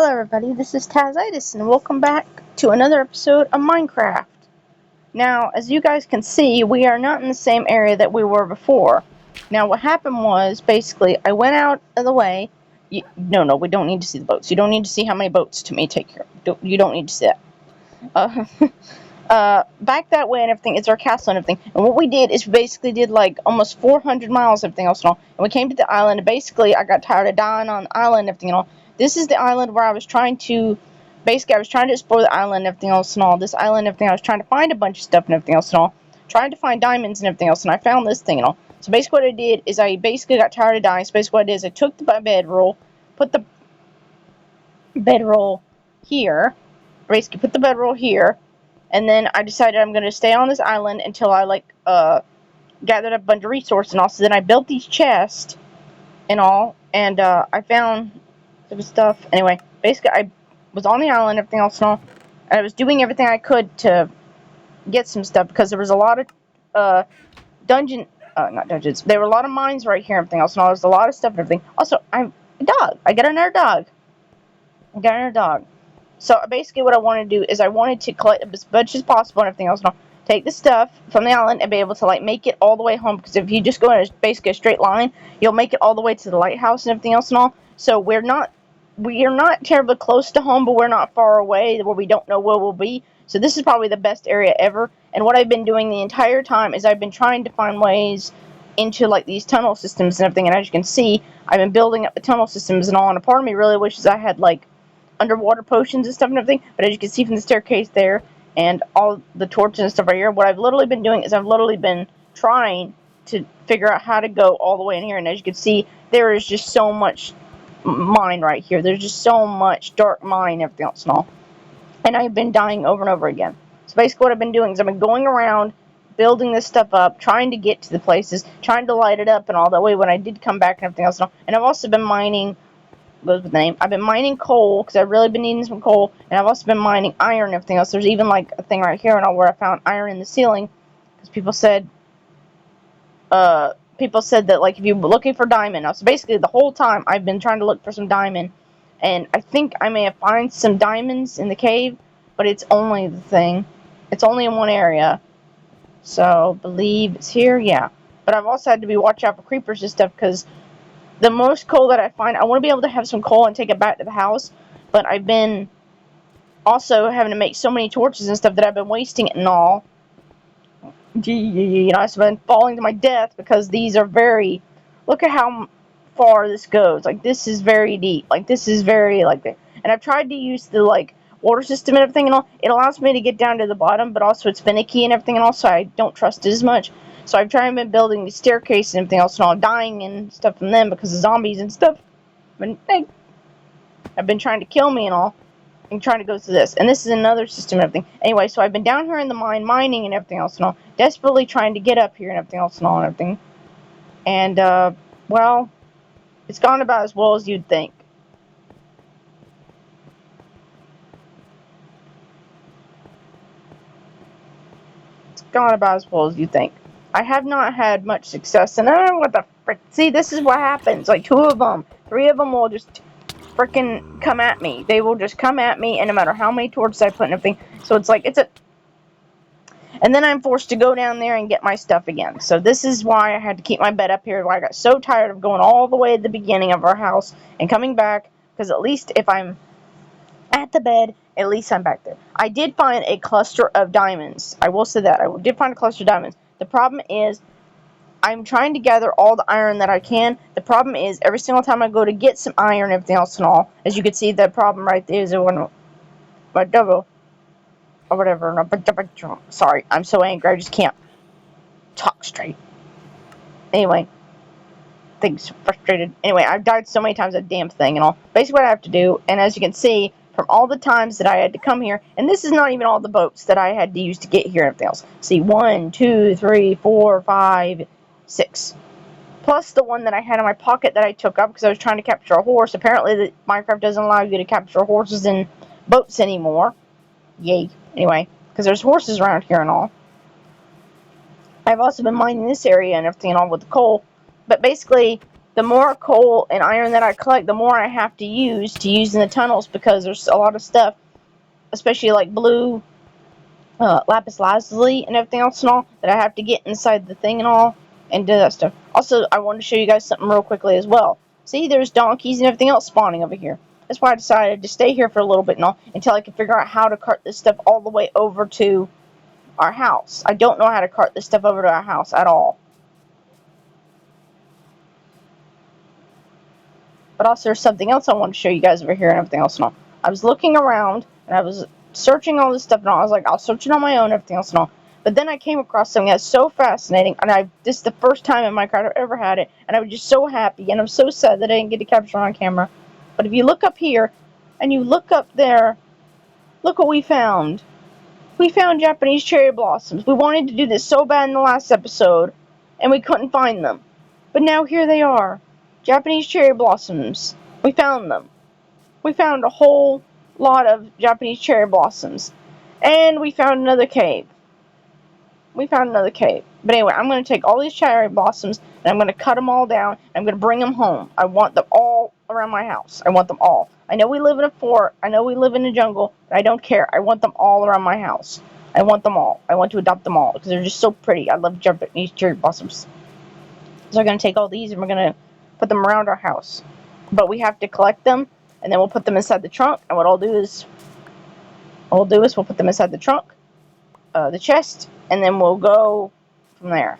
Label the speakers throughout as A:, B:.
A: Hello everybody, this is Tazzitis, and welcome back to another episode of Minecraft. Now, as you guys can see, we are not in the same area that we were before. Now, what happened was, basically, I went out of the way. No, we don't need to see the boats. You don't need to see how many boats to me take care of. You don't need to see that. Back that way and everything, it's our castle and everything. And what we did is basically did like almost 400 miles and everything else and all. And we came to the island, and basically I got tired of dying on the island and everything and all. This is the island where I was trying to explore the island and everything else and all. This island and everything, I was trying to find a bunch of stuff and everything else and all. Trying to find diamonds and everything else, and I found this thing and all. So basically what I did is I basically got tired of dying. So basically what I did is I took the bedroll, put the bedroll here, basically put the bedroll here, and then I decided I'm going to stay on this island until I gathered up a bunch of resources and all. So then I built these chests and all, and I found some stuff. Anyway, basically I was on the island and everything else and all, and I was doing everything I could to get some stuff because there was a lot of not dungeons. There were a lot of mines right here and everything else and all. There was a lot of stuff and everything. Also, I'm a dog. I got another dog. So basically what I wanted to do is I wanted to collect as much as possible and everything else and all. Take the stuff from the island and be able to make it all the way home, because if you just go in basically a straight line, you'll make it all the way to the lighthouse and everything else and all. So we are not terribly close to home, but we're not far away where we don't know where we'll be. So this is probably the best area ever. And what I've been doing the entire time is I've been trying to find ways into these tunnel systems and everything. And as you can see, I've been building up the tunnel systems and all. And a part of me really wishes I had underwater potions and stuff and everything. But as you can see from the staircase there and all the torches and stuff right here, what I've literally been doing is I've literally been trying to figure out how to go all the way in here. And as you can see, there is just so much mine right here. There's just so much dark mine and everything else and all. And I've been dying over and over again. So basically what I've been doing is I've been going around building this stuff up, trying to get to the places, trying to light it up and all. That way when I did come back and everything else and all. And I've also been mining, goes with the name, I've been mining coal because I've really been needing some coal. And I've also been mining iron and everything else. There's even a thing right here and all where I found iron in the ceiling. Because people said that if you were looking for diamond. Now, so basically the whole time I've been trying to look for some diamond. And I think I may have found some diamonds in the cave, but it's only it's only in one area. So, believe it's here, yeah. But I've also had to watch out for creepers and stuff, because the most coal that I find, I want to be able to have some coal and take it back to the house. But I've been also having to make so many torches and stuff that I've been wasting it and all. I've been falling to my death because these are very, look at how far this goes. This is very deep. This is very and I've tried to use the water system and everything and all. It allows me to get down to the bottom, but also it's finicky and everything and all, so I don't trust it as much. So I've tried been building the staircase and everything else and all, dying and stuff from them because of zombies and stuff. But I've been trying to kill me and all. I'm trying to go through this, and this is another system and everything. Anyway, so I've been down here in the mine, mining and everything else and all, desperately trying to get up here and everything else and all and everything. And well, it's gone about as well as you'd think. It's gone about as well as you think. I have not had much success, and I don't know what the frick. See, this is what happens. 2 of them, 3 of them will just freaking come at me. They will just come at me, and no matter how many torches I put and everything. So it's and then I'm forced to go down there and get my stuff again. So this is why I had to keep my bed up here. Why I got so tired of going all the way at the beginning of our house and coming back. Because at least if I'm at the bed, at least I'm back there. I did find a cluster of diamonds. I will say that. I did find a cluster of diamonds. The problem is, I'm trying to gather all the iron that I can. The problem is, every single time I go to get some iron and everything else and all, as you can see, the problem right there is my double or whatever. No, sorry, I'm so angry. I just can't talk straight. Anyway, things frustrated. Anyway, I've died so many times that damn thing and all. Basically, what I have to do, and as you can see, from all the times that I had to come here, and this is not even all the boats that I had to use to get here and everything else. See, 1, 2, 3, 4, 5, 6. Plus the one that I had in my pocket that I took up because I was trying to capture a horse. Apparently, Minecraft doesn't allow you to capture horses in boats anymore. Yay. Anyway, because there's horses around here and all. I've also been mining this area and everything and all with the coal. But basically, the more coal and iron that I collect, the more I have to use in the tunnels, because there's a lot of stuff, especially like blue lapis lazuli and everything else and all, that I have to get inside the thing and all, and do that stuff. Also, I wanted to show you guys something real quickly as well. See, there's donkeys and everything else spawning over here. That's why I decided to stay here for a little bit and all, until I can figure out how to cart this stuff all the way over to our house. I don't know how to cart this stuff over to our house at all. But also, there's something else I want to show you guys over here and everything else and all. I was looking around, and I was searching all this stuff and all. I was like, I'll search it on my own and everything else and all. But then I came across something that's so fascinating, and this is the first time in Minecraft I've ever had it, and I was just so happy, and I'm so sad that I didn't get to capture it on camera. But if you look up here, and you look up there, look what we found. We found Japanese cherry blossoms. We wanted to do this so bad in the last episode, and we couldn't find them. But now here they are. Japanese cherry blossoms. We found them. We found a whole lot of Japanese cherry blossoms. And we found another cave. But anyway, I'm going to take all these cherry blossoms, and I'm going to cut them all down, and I'm going to bring them home. I want them all around my house. I want them all. I know we live in a fort. I know we live in a jungle, but I don't care. I want them all around my house. I want them all. I want to adopt them all, because they're just so pretty. I love Japanese cherry blossoms. So we're going to take all these, and we're going to put them around our house. But we have to collect them, and then we'll put them inside the trunk. And what we'll do is we'll put them inside the trunk, the chest, and then we'll go from there.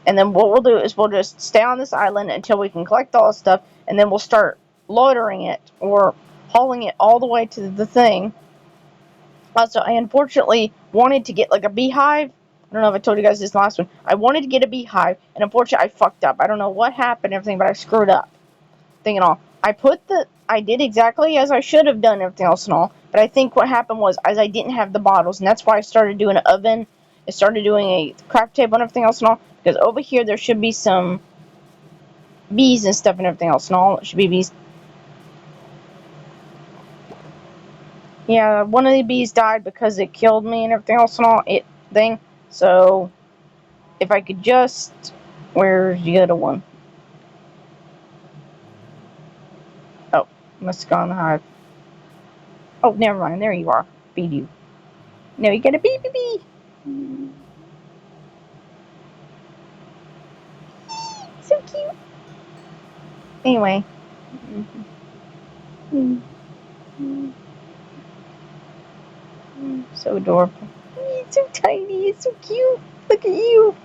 A: And then what we'll do is we'll just stay on this island until we can collect all this stuff, and then we'll start loitering it or hauling it all the way to the thing. Also, I unfortunately wanted to get like a beehive. I don't know if I told you guys this last one. I wanted to get a beehive, and unfortunately I fucked up. I don't know what happened and everything, but I screwed up. Thing and all. I did exactly as I should have done, everything else and all, but I think what happened was, as I didn't have the bottles, and that's why I started doing an oven, I started doing a craft table and everything else and all, because over here there should be some bees and stuff and everything else and all. It should be bees. Yeah, one of the bees died because it killed me and everything else and all, so, if I could just, where's the other one? Oh, must have gone in the hive. Oh, never mind. There you are. Feed you. No, you get a bee, bee, bee. So cute. Anyway. So adorable. It's so tiny. It's so cute. Look at you.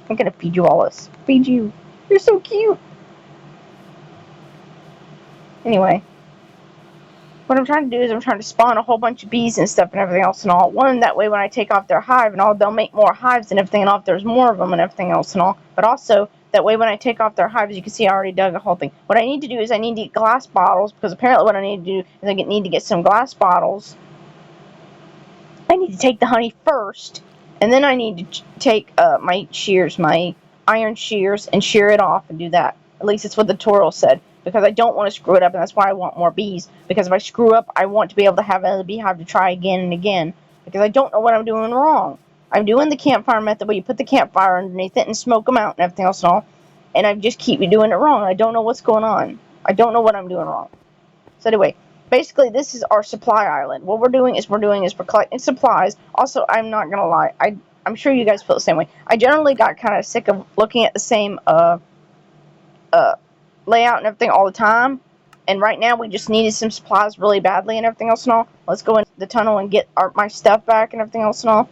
A: I'm gonna feed you all this. Feed you. You're so cute. Anyway. What I'm trying to do is I'm trying to spawn a whole bunch of bees and stuff and everything else and all. One, that way when I take off their hive and all, they'll make more hives and everything and all if there's more of them and everything else and all. But also, that way when I take off their hives, you can see I already dug a whole thing. What I need to do is I need to get glass bottles, because apparently what I need to do is I need to get some glass bottles. I need to take the honey first, and then I need to take my shears, my iron shears, and shear it off and do that. At least it's what the tutorial said. Because I don't want to screw it up, and that's why I want more bees. Because if I screw up, I want to be able to have another beehive to try again and again. Because I don't know what I'm doing wrong. I'm doing the campfire method where you put the campfire underneath it and smoke them out and everything else and all. And I just keep doing it wrong. I don't know what's going on. I don't know what I'm doing wrong. So anyway, basically this is our supply island. What we're doing is we're collecting supplies. Also, I'm not going to lie. I'm sure you guys feel the same way. I generally got kind of sick of looking at the same layout and everything all the time, and right now we just needed some supplies really badly and everything else and all. Let's go in the tunnel and get my stuff back and everything else and all.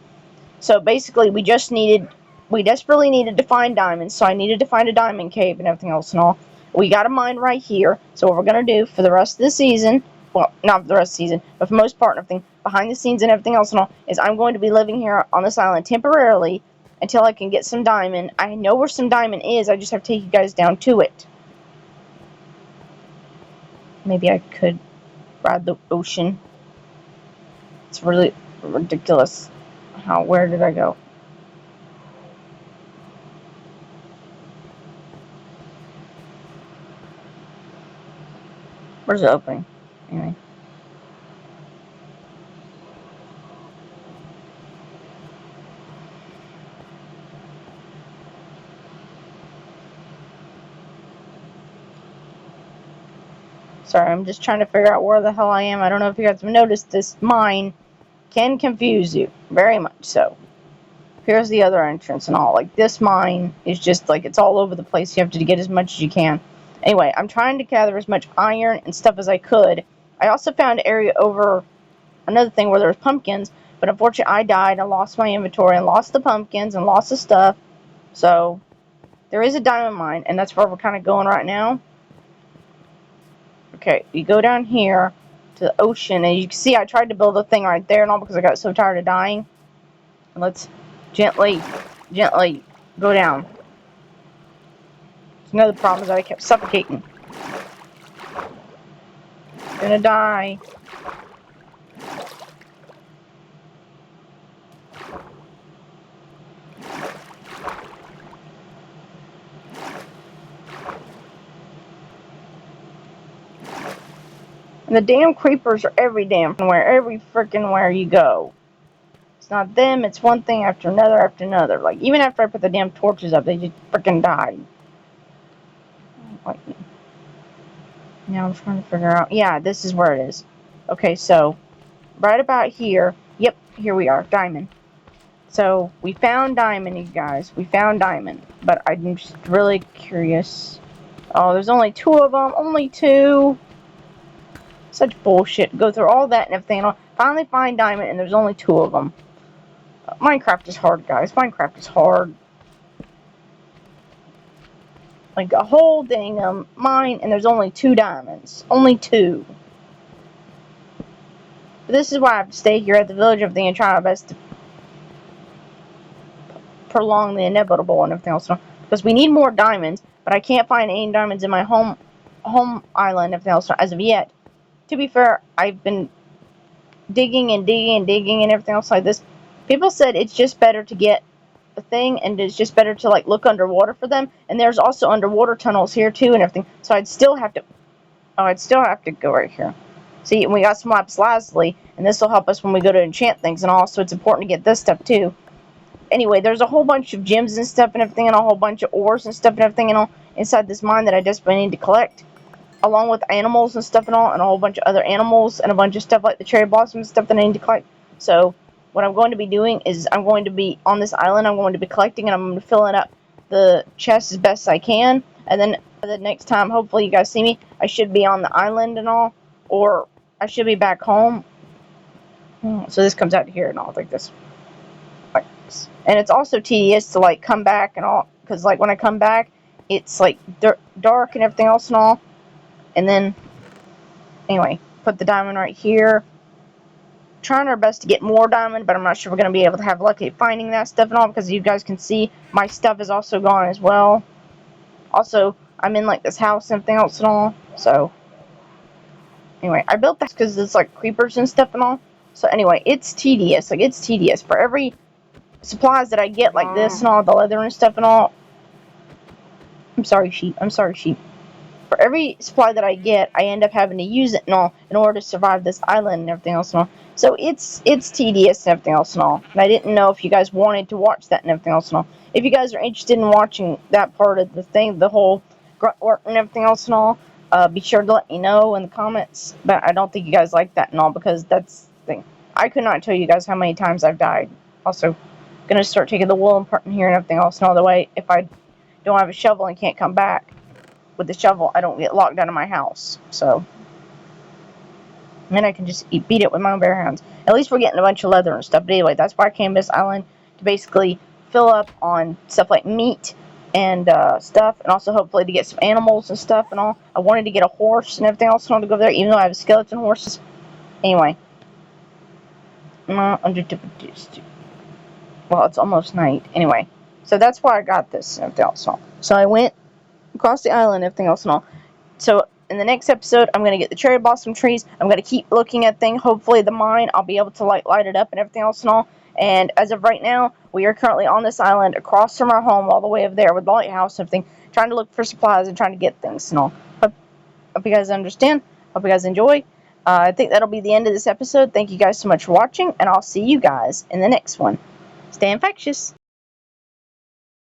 A: So basically we desperately needed to find diamonds, so I needed to find a diamond cave and everything else and all. We got a mine right here, so what we're going to do for the rest of the season, well, not for the rest of the season, but for the most part and everything, behind the scenes and everything else and all, is I'm going to be living here on this island temporarily until I can get some diamond. I know where some diamond is, I just have to take you guys down to it. Maybe I could ride the ocean. It's really ridiculous. Where did I go? Where's the opening? Anyway. Sorry, I'm just trying to figure out where the hell I am. I don't know if you guys have noticed, this mine can confuse you. Very much so. Here's the other entrance and all. Like, this mine is just, like, it's all over the place. You have to get as much as you can. Anyway, I'm trying to gather as much iron and stuff as I could. I also found an area over another thing where there was pumpkins, but unfortunately I died and lost my inventory and lost the pumpkins and lost the stuff. So, there is a diamond mine, and that's where we're kind of going right now. Okay, you go down here to the ocean, and you can see I tried to build a thing right there and all because I got so tired of dying. And let's gently go down. Another problem is that I kept suffocating. Gonna die. And the damn creepers are every freaking where you go. It's not them, it's one thing after another. Like, even after I put the damn torches up, they just freaking died. Like, now I'm trying to figure out. Yeah, this is where it is. Okay, so, right about here. Yep, here we are. Diamond. So, we found diamond, you guys. We found diamond. But I'm just really curious. Oh, there's only 2 of them. Only 2. Such bullshit. Go through all that and everything. And I'll finally find diamond, and there's only 2 of them. Minecraft is hard, guys. Minecraft is hard. Like a whole dang mine, and there's only 2 diamonds. Only 2. But this is why I have to stay here at the village of everything and try my best to prolong the inevitable and everything else. Because we need more diamonds, but I can't find any diamonds in my home island and everything else as of yet. To be fair, I've been digging and everything else like this. People said it's just better to get a thing, and it's just better to like look underwater for them. And there's also underwater tunnels here too and everything. So I'd still have to go right here. See, and we got some lapis lazuli, and this will help us when we go to enchant things and all. So it's important to get this stuff too. Anyway, there's a whole bunch of gems and stuff and everything, and a whole bunch of ores and stuff and everything and all inside this mine that I desperately need to collect, along with animals and stuff and all, and a whole bunch of other animals and a bunch of stuff like the cherry blossom and stuff that I need to collect. So what I'm going to be doing is I'm going to be on this island. I'm going to be collecting, and I'm going to be filling up the chest as best I can. And then the next time, hopefully you guys see me, I should be on the island and all, or I should be back home. So this comes out here and all like this. And it's also tedious to like come back and all, because like when I come back, it's like dark and everything else and all. And then, anyway, put the diamond right here. Trying our best to get more diamond, but I'm not sure we're going to be able to have luck at finding that stuff and all, because you guys can see my stuff is also gone as well. Also, I'm in like this house and everything else and all. So, anyway, I built this because it's like creepers and stuff and all. So anyway, it's tedious. Like, it's tedious. For every supplies that I get like this and all, the leather and stuff and all. I'm sorry, sheep. For every supply that I get, I end up having to use it and all in order to survive this island and everything else and all. So it's tedious and everything else and all. And I didn't know if you guys wanted to watch that and everything else and all. If you guys are interested in watching that part of the thing, the whole grunt work and everything else and all, be sure to let me know in the comments. But I don't think you guys like that and all, because that's the thing. I could not tell you guys how many times I've died. Also, gonna start taking the wool and part in here and everything else and all. The way if I don't have a shovel and can't come back with the shovel, I don't get locked out of my house. So, and then I can just beat it with my own bare hands. At least we're getting a bunch of leather and stuff. But anyway, that's why I came to this island, to basically fill up on stuff like meat and stuff, and also hopefully to get some animals and stuff and all. I wanted to get a horse and everything else. I wanted to go there, even though I have skeleton horses. Anyway, well, it's almost night. Anyway, so that's why I got this and everything else. So I went across the island and everything else and all. So in the next episode, I'm going to get the cherry blossom trees. I'm going to keep looking at things. Hopefully the mine, I'll be able to like light it up and everything else and all. And as of right now, we are currently on this island across from our home, all the way over there with the lighthouse and everything, trying to look for supplies and trying to get things and all. Hope you guys understand. Hope you guys enjoy. I think that'll be the end of this episode. Thank you guys so much for watching, and I'll see you guys in the next one. Stay infectious.